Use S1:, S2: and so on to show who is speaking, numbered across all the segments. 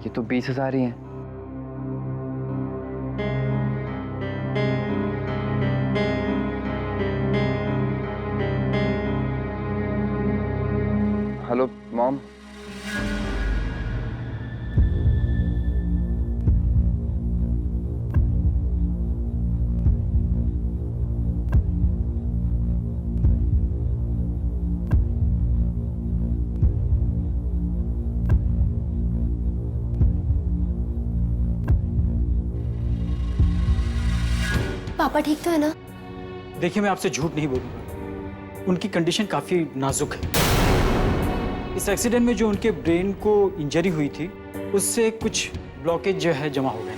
S1: ये तो 20,000 ही हैं। Hello mom.
S2: पापा ठीक तो है ना?
S3: देखिए, मैं आपसे झूठ नहीं बोलूंगा, उनकी कंडीशन काफी नाजुक है। इस एक्सीडेंट में जो उनके ब्रेन को इंजरी हुई थी, उससे कुछ ब्लॉकेज जो है जमा हो गए।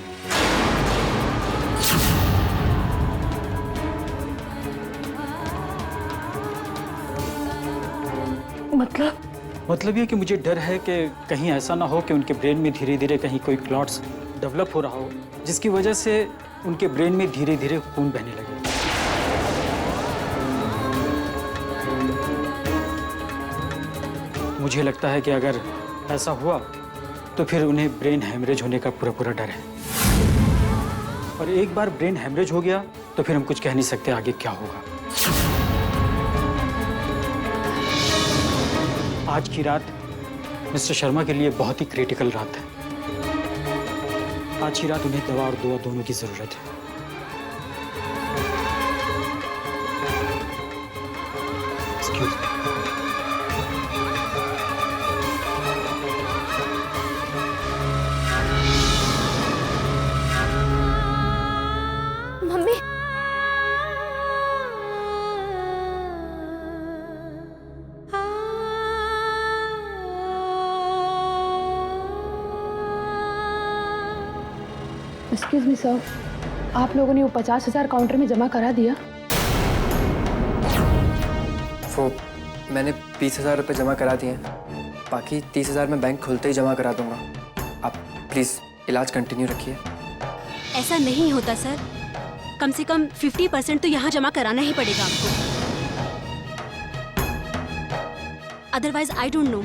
S3: मतलब ये कि मुझे डर है कि कहीं ऐसा ना हो कि उनके ब्रेन में धीरे धीरे कहीं कोई क्लॉट्स डेवलप हो रहा हो, जिसकी वजह से उनके ब्रेन में धीरे धीरे खून बहने लगे। मुझे लगता है कि अगर ऐसा हुआ तो फिर उन्हें ब्रेन हैमरेज होने का पूरा डर है, और एक बार ब्रेन हैमरेज हो गया तो फिर हम कुछ कह नहीं सकते आगे क्या होगा। आज की रात मिस्टर शर्मा के लिए बहुत ही क्रिटिकल रात है। आज की रात उन्हें दवा और दुआ दोनों की जरूरत है। Excuse me.
S2: Mummy,
S4: excuse me sir, आप लोगों ने वो 50,000 काउंटर में जमा करा दिया?
S1: वो मैंने 20,000 रुपये जमा करा दिए हैं, बाकी 30,000 मैं बैंक खुलते ही जमा करा दूंगा। आप प्लीज़ इलाज कंटिन्यू रखिए।
S2: ऐसा नहीं होता सर। कम से कम 50% तो यहाँ जमा कराना ही पड़ेगा आपको, अदरवाइज आई डोंट नो।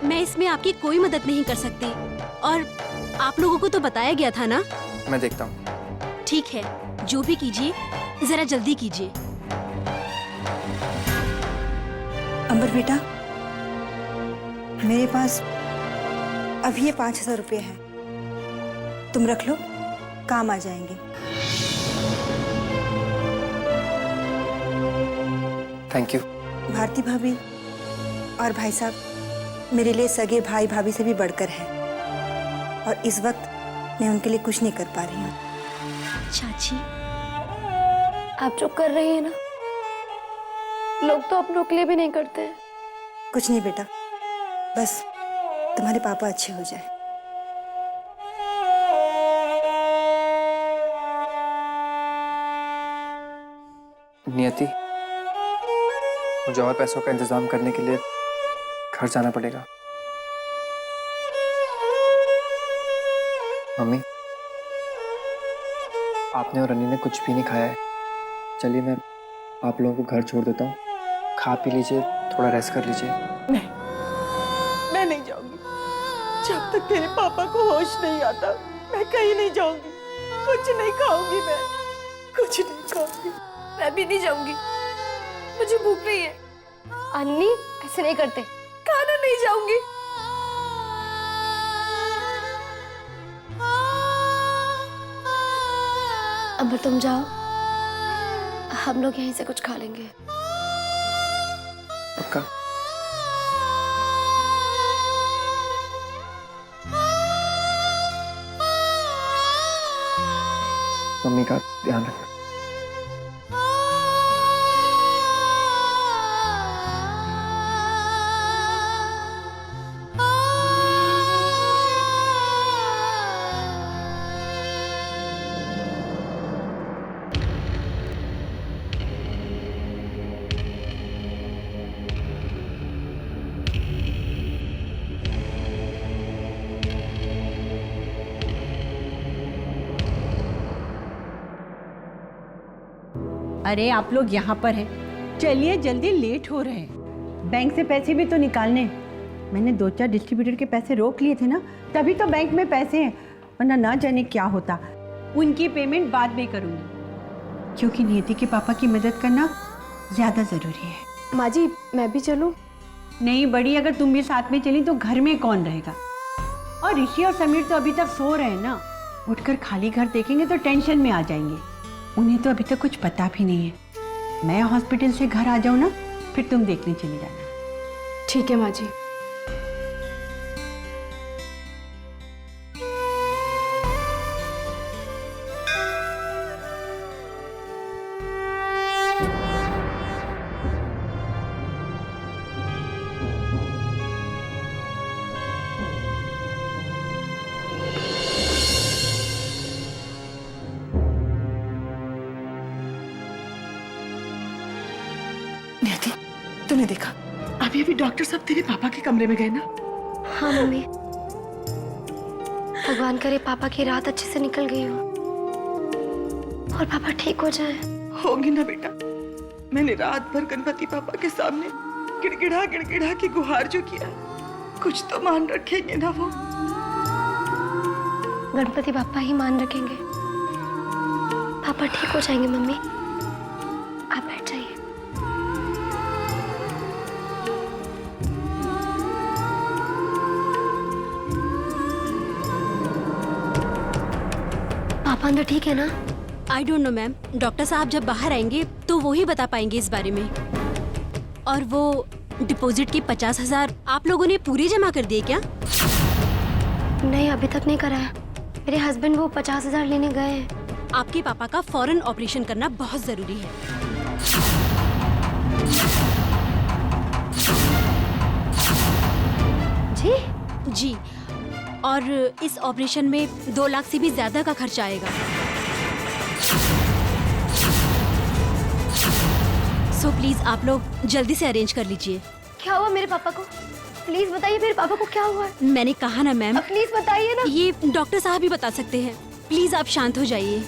S2: मैं इसमें आपकी कोई मदद नहीं कर सकती, और आप लोगों को तो बताया गया था ना।
S1: मैं देखता हूँ।
S2: ठीक है, जो भी कीजिए जरा जल्दी कीजिए।
S5: अंबर बेटा, मेरे पास अभी ये 5,000 रुपये हैं, तुम रख लो, काम आ जाएंगे।
S1: Thank you.
S5: भारती भाभी और भाई साहब मेरे लिए सगे भाई भाभी से भी बढ़कर है, और इस वक्त मैं उनके लिए कुछ नहीं कर पा रही हूँ।
S2: चाची,
S4: आप जो कर रही हैं ना, लोग तो अपनों के लिए भी नहीं करते हैं।
S5: कुछ नहीं बेटा, बस तुम्हारे पापा अच्छे हो जाए।
S1: नियति, मुझे और पैसों का इंतजाम करने के लिए घर जाना पड़ेगा। मम्मी, आपने और रनी ने कुछ भी नहीं खाया है। चलिए मैं आप लोगों को घर छोड़ देता हूँ, खा पी लीजिए, थोड़ा रेस्ट कर लीजिए।
S6: नहीं, मैं नहीं जाऊंगी। जब तक तेरे पापा को होश नहीं आता, मैं कहीं नहीं जाऊंगी। कुछ नहीं खाऊंगी, मैं कुछ नहीं खाऊंगी।
S4: मैं भी नहीं जाऊंगी, मुझे भूख नहीं है। अन्नी, ऐसे नहीं करते।
S6: खाना नहीं जाऊंगी।
S4: अंबर तुम जाओ, हम लोग यहीं से कुछ खा लेंगे।
S1: पक्का? मम्मी का ध्यान रखना।
S7: अरे आप लोग यहाँ पर हैं, चलिए जल्दी, लेट हो रहे हैं। बैंक से पैसे भी तो निकालने। मैंने 2-4 डिस्ट्रीब्यूटर के पैसे रोक लिए थे ना, तभी तो बैंक में पैसे हैं, वरना ना जाने क्या होता। उनकी पेमेंट बाद में करूँगी, क्योंकि नियति के पापा की मदद करना ज़्यादा ज़रूरी है।
S4: माँ जी, मैं भी चलूँ?
S7: नहीं बड़ी, अगर तुम भी साथ में चली तो घर में कौन रहेगा? और ऋषि और समीर तो अभी तक सो रहे हैं ना, उठकर खाली घर देखेंगे तो टेंशन में आ जाएंगे। उन्हें तो अभी तक कुछ पता भी नहीं है। मैं हॉस्पिटल से घर आ जाऊँ ना, फिर तुम देखने चली जाना।
S4: ठीक है माँ जी।
S6: नियति, तूने देखा अभी अभी डॉक्टर साहब तेरे पापा के कमरे में गए ना?
S4: हाँ मम्मी, भगवान करे पापा की रात अच्छे से निकल गई हो और पापा ठीक हो जाए।
S6: होगी ना बेटा। मैंने रात भर गणपति पापा के सामने गिड़गिड़ा के गुहार जो किया, कुछ तो मान रखेंगे ना वो।
S4: गणपति पापा ही मान रखेंगे, पापा ठीक हो जाएंगे। मम्मी आप बैठ जाइए। पापा अंदर ठीक है ना?
S2: I don't know ma'am, doctor साहब जब बाहर आएंगे तो वो ही बता पाएंगे इस बारे में। और वो डिपॉजिट की 50,000 आप लोगों ने पूरी जमा कर दिए क्या?
S4: नहीं, अभी तक नहीं कराया। मेरे हस्बैंड वो 50,000 लेने गए हैं।
S2: आपके पापा का फौरन ऑपरेशन करना बहुत जरूरी है।
S4: जी
S2: जी, और इस ऑपरेशन में 2 लाख से भी ज्यादा का खर्चा आएगा। सो प्लीज आप लोग जल्दी से अरेंज कर लीजिए।
S4: क्या हुआ मेरे पापा को? प्लीज बताइए, मेरे पापा को क्या हुआ है?
S2: मैंने कहा ना मैम,
S4: प्लीज बताइए ना।
S2: ये डॉक्टर साहब ही बता सकते हैं। प्लीज आप शांत हो जाइए।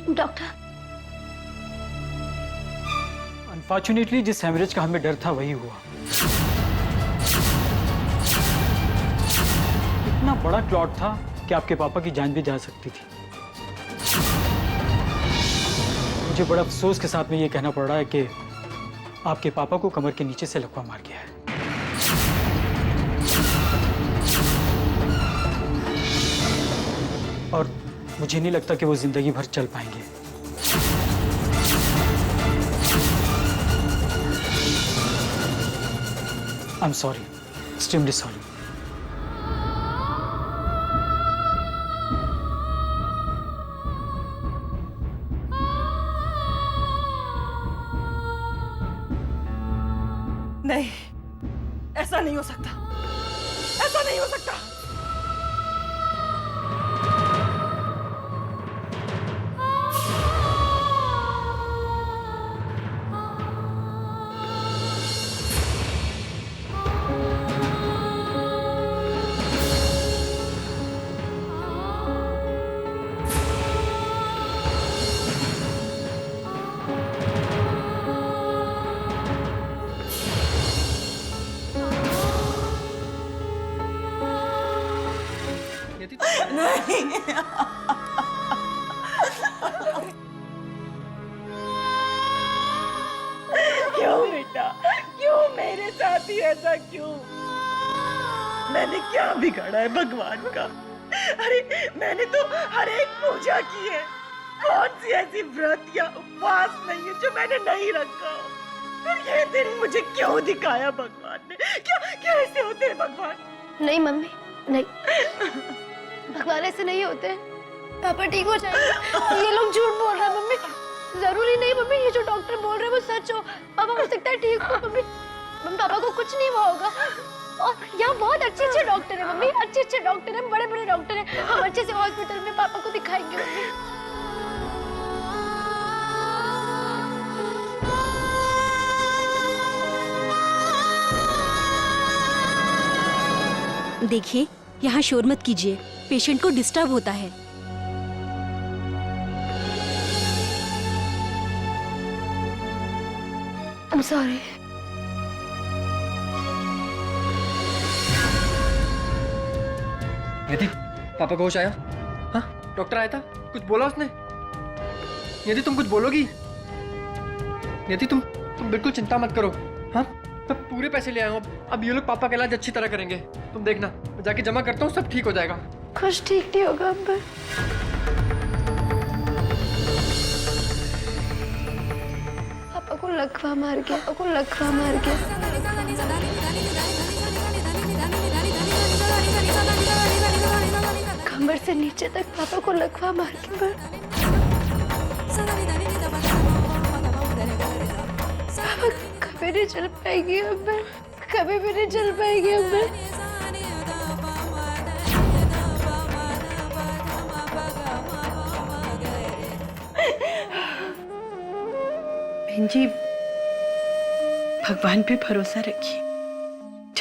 S4: डॉक्टर,
S3: अनफॉर्चुनेटली जिस हेमरेज का हमें डर था वही हुआ। इतना बड़ा क्लॉट था कि आपके पापा की जान भी जा सकती थी। मुझे बड़ा अफसोस के साथ में ये कहना पड़ रहा है कि आपके पापा को कमर के नीचे से लकवा मार गया है। और मुझे नहीं लगता कि वो जिंदगी भर चल पाएंगे। I am sorry, extremely sorry.
S6: नहीं, ऐसा नहीं हो सकता, ऐसा नहीं हो सकता। क्यों बेटा, क्यों मेरे साथ ही ऐसा क्यों? मैंने क्या बिगाड़ा है भगवान का? अरे मैंने तो हर एक पूजा की है। कौन सी ऐसी व्रत या उपवास नहीं है जो मैंने नहीं रखा? फिर ये दिन मुझे क्यों दिखाया भगवान ने? क्या क्या ऐसे होते हैं भगवान?
S4: नहीं मम्मी, नहीं, भगवान ऐसे नहीं होते। पापा ठीक हो जाएंगे। ये लोग झूठ बोल रहे हैं मम्मी। जरूरी नहीं मम्मी, ये जो डॉक्टर बोल रहे हैं वो सच हो। पापा हो सकता है ठीक हो मम्मी। पापा को कुछ नहीं हुआ होगा। और यहाँ बहुत अच्छे डॉक्टर हैं मम्मी, अच्छे डॉक्टर हैं, बड़े डॉक्टर हैं। हम अच्छे से हॉस्पिटल में पापा को दिखाएंगे मम्मी।
S2: देखिए, यहाँ शोर मत कीजिए, पेशेंट को डिस्टर्ब होता है।
S4: I'm sorry.
S1: यदि पापा को होश आया? हाँ, डॉक्टर आया था, कुछ बोला उसने? यदि तुम कुछ बोलोगी? यदि तुम बिल्कुल चिंता मत करो। हाँ, मैं पूरे पैसे ले आया हूँ। अब ये लोग पापा का इलाज अच्छी तरह करेंगे। तुम देखना, मैं जाके जमा करता हूँ, सब ठीक हो जाएगा।
S4: कुछ ठीक नहीं होगा अंबर। पापा को लकवा मार गया, पापा को लकवा मार गया। कमर से नीचे तक पापा को लकवा मार के पापा कभी नहीं चल पाएगी अंबर, कभी भी नहीं चल पाएगी अंबर।
S7: बहन जी, भगवान पे भरोसा रखिए।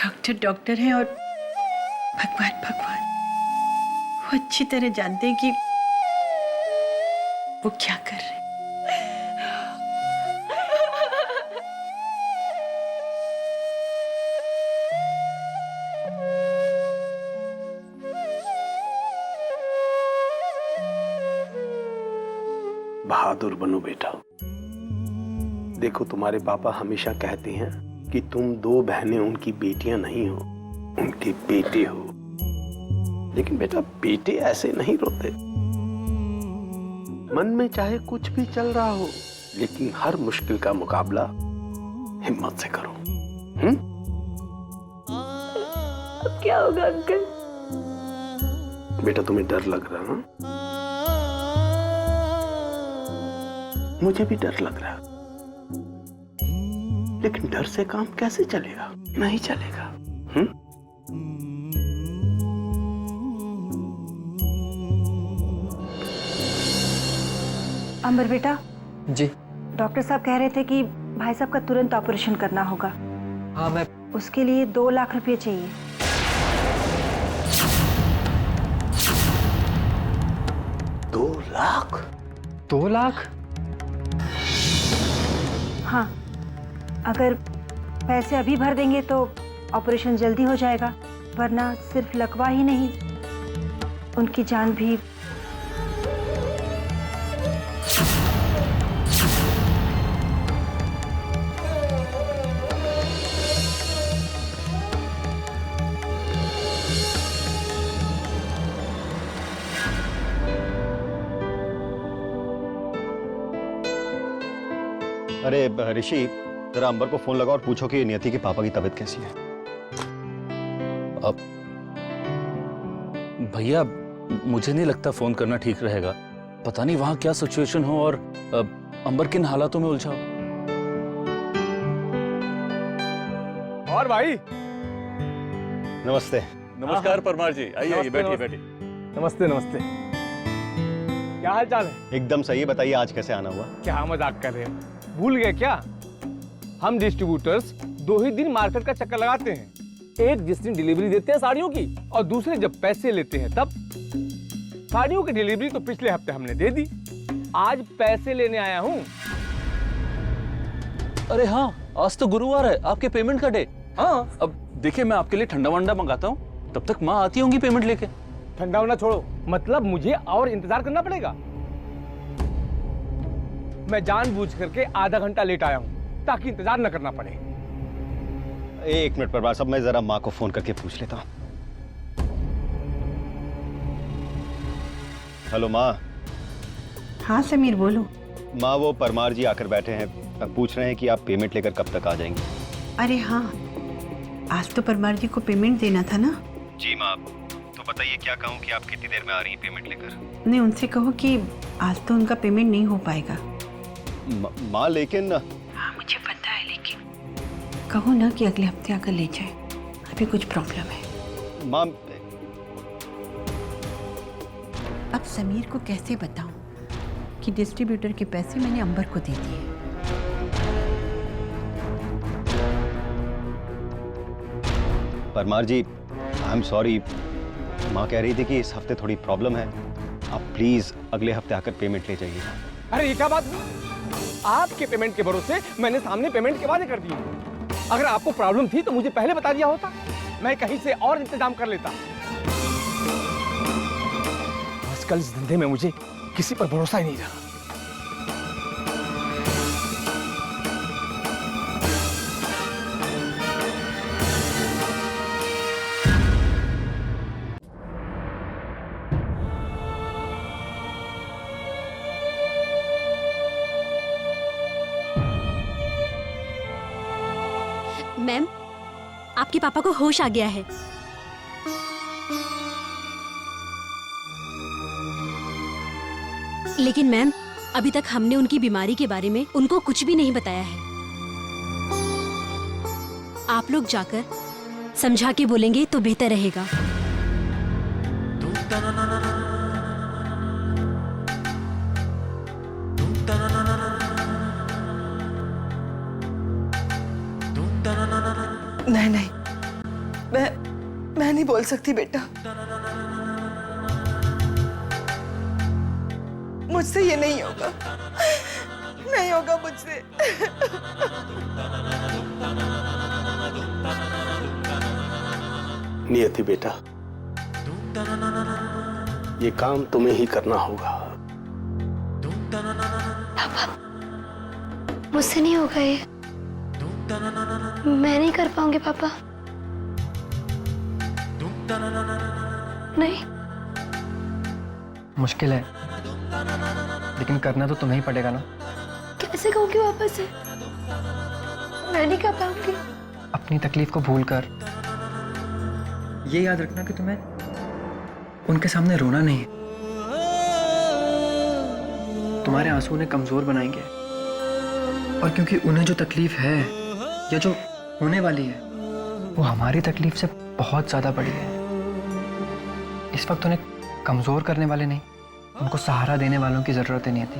S7: डॉक्टर डॉक्टर हैं और भगवान भगवान। वो अच्छी तरह जानते हैं कि वो क्या कर रहे हैं।
S8: बहादुर बनो बेटा। देखो, तुम्हारे पापा हमेशा कहते हैं कि तुम दो बहनें उनकी बेटियां नहीं हो, उनके बेटे हो। लेकिन बेटा, बेटे ऐसे नहीं रोते। मन में चाहे कुछ भी चल रहा हो, लेकिन हर मुश्किल का मुकाबला हिम्मत से करो।
S4: अब क्या होगा अंकल?
S8: बेटा, तुम्हें डर लग रहा है? मुझे भी डर लग रहा है, लेकिन डर से काम कैसे चलेगा? नहीं चलेगा।
S5: अंबर बेटा,
S1: जी।
S5: डॉक्टर साहब कह रहे थे कि भाई साहब का तुरंत ऑपरेशन करना होगा।
S1: हाँ, मैं
S5: उसके लिए 2 लाख रुपए चाहिए।
S8: 2 लाख?
S1: 2 लाख?
S5: हाँ, अगर पैसे अभी भर देंगे तो ऑपरेशन जल्दी हो जाएगा, वरना सिर्फ लकवा ही नहीं, उनकी जान भी।
S9: अरे ऋषि, जरा अंबर को फोन लगा और पूछो कि नियति के पापा की तबीयत कैसी है।
S10: अब भैया, मुझे नहीं लगता फोन करना ठीक रहेगा। पता नहीं वहां क्या सिचुएशन हो और अंबर किन हालातों में उलझा हो।
S11: और भाई,
S9: नमस्ते।
S10: नमस्कार परमार जी, आइए बैठिए बैठिए।
S11: नमस्ते नमस्ते। क्या हाल चाल है?
S9: एकदम सही। बताइए आज कैसे आना हुआ?
S11: क्या मजाक कर रहे हैं? भूल गए क्या? हम डिस्ट्रीब्यूटर्स 2 ही दिन मार्केट का चक्कर लगाते हैं। एक जिस दिन डिलीवरी देते हैं साड़ियों की, और दूसरे जब पैसे लेते हैं तब। साड़ियों की डिलीवरी तो पिछले हफ्ते हमने दे दी, आज पैसे लेने आया हूँ।
S10: अरे हाँ, आज तो गुरुवार है, आपके पेमेंट का डे।
S11: हाँ,
S10: अब देखिए, मैं आपके लिए ठंडा वंडा मंगाता हूँ, तब तक माँ आती होंगी पेमेंट लेके।
S11: ठंडा होना छोड़ो, मतलब मुझे और इंतजार करना पड़ेगा। मैं जानबूझ करके आधा घंटा लेट आया हूँ ताकि इंतजार न करना पड़े।
S9: 1 मिनट परमार साहब, मैं जरा माँ को फोन करके पूछ लेता हूँ। हेलो माँ।
S7: हाँ समीर, बोलो।
S9: माँ, वो परमार जी आकर बैठे हैं, पूछ रहे हैं कि आप पेमेंट लेकर कब तक आ जाएंगे।
S7: अरे हाँ, आज तो परमार जी को पेमेंट देना था ना।
S9: जी माँ, तो बताइए क्या कहूँ कि आप कितनी देर में आ रही हैं पेमेंट लेकर?
S7: नहीं, उनसे कहो कि आज तो उनका पेमेंट नहीं हो पाएगा।
S9: माँ लेकिन।
S7: हाँ मुझे पता है, लेकिन कहो ना कि अगले हफ्ते आकर ले जाए, अभी कुछ प्रॉब्लम है।
S9: माँ,
S7: अब समीर को कैसे बताऊं कि डिस्ट्रीब्यूटर के पैसे मैंने अंबर को दे दिए।
S9: परमार जी, आई एम सॉरी। माँ कह रही थी कि इस हफ्ते थोड़ी प्रॉब्लम है, आप प्लीज अगले हफ्ते आकर पेमेंट ले जाइए।
S11: अरे ये क्या बात? आपके पेमेंट के भरोसे मैंने सामने पेमेंट के वादे कर दिए। अगर आपको प्रॉब्लम थी तो मुझे पहले बता दिया होता, मैं कहीं से और इंतजाम कर लेता। आजकल इस धंधे में मुझे किसी पर भरोसा ही नहीं रहा।
S2: मैम, आपके पापा को होश आ गया है। लेकिन मैम, अभी तक हमने उनकी बीमारी के बारे में उनको कुछ भी नहीं बताया है। आप लोग जाकर समझा के बोलेंगे तो बेहतर रहेगा।
S6: नहीं नहीं, मैं नहीं बोल सकती बेटा, मुझसे ये नहीं होगा, नहीं होगा मुझसे।
S8: नियति बेटा, ये काम तुम्हें ही करना होगा।
S4: पापा, मुझसे नहीं होगा ये, मैं नहीं कर पाऊंगी पापा। नहीं।
S1: मुश्किल है, लेकिन करना तो तुम्हें ही पड़ेगा ना।
S4: कैसे कहूंगी वापस से? मैं नहीं कर पाऊंगी।
S1: अपनी तकलीफ को भूलकर ये याद रखना कि तुम्हें उनके सामने रोना नहीं है। तुम्हारे आंसू उन्हें कमजोर बनाएंगे, और क्योंकि उन्हें जो तकलीफ है या जो होने वाली है वो हमारी तकलीफ से बहुत ज्यादा बड़ी है। इस वक्त उन्हें कमजोर करने वाले नहीं, उनको सहारा देने वालों की जरूरत नहीं आती।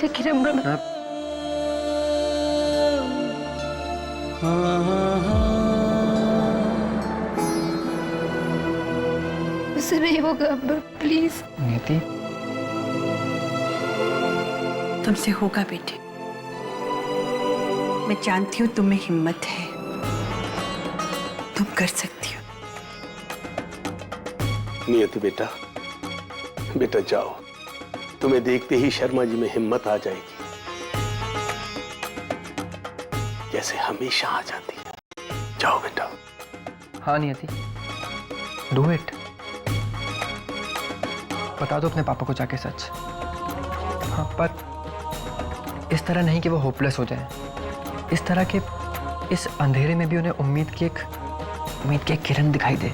S4: लेकिन अम्मा, मुझसे नहीं होगा अम्मा, प्लीज।
S1: नियति,
S7: तुमसे होगा बेटे, मैं जानती हूँ तुम में हिम्मत है, तुम कर सकती हो।
S8: नियति बेटा, बेटा जाओ, तुम्हें देखते ही शर्मा जी में हिम्मत आ जाएगी, जैसे हमेशा आ जाती है। जाओ बेटा।
S1: हाँ नियति, डू इट। बता दो अपने पापा को जाके सच। हाँ, पर इस तरह नहीं कि वो होपलेस हो जाए। इस तरह के इस अंधेरे में भी उन्हें उम्मीद की एक किरण दिखाई दे।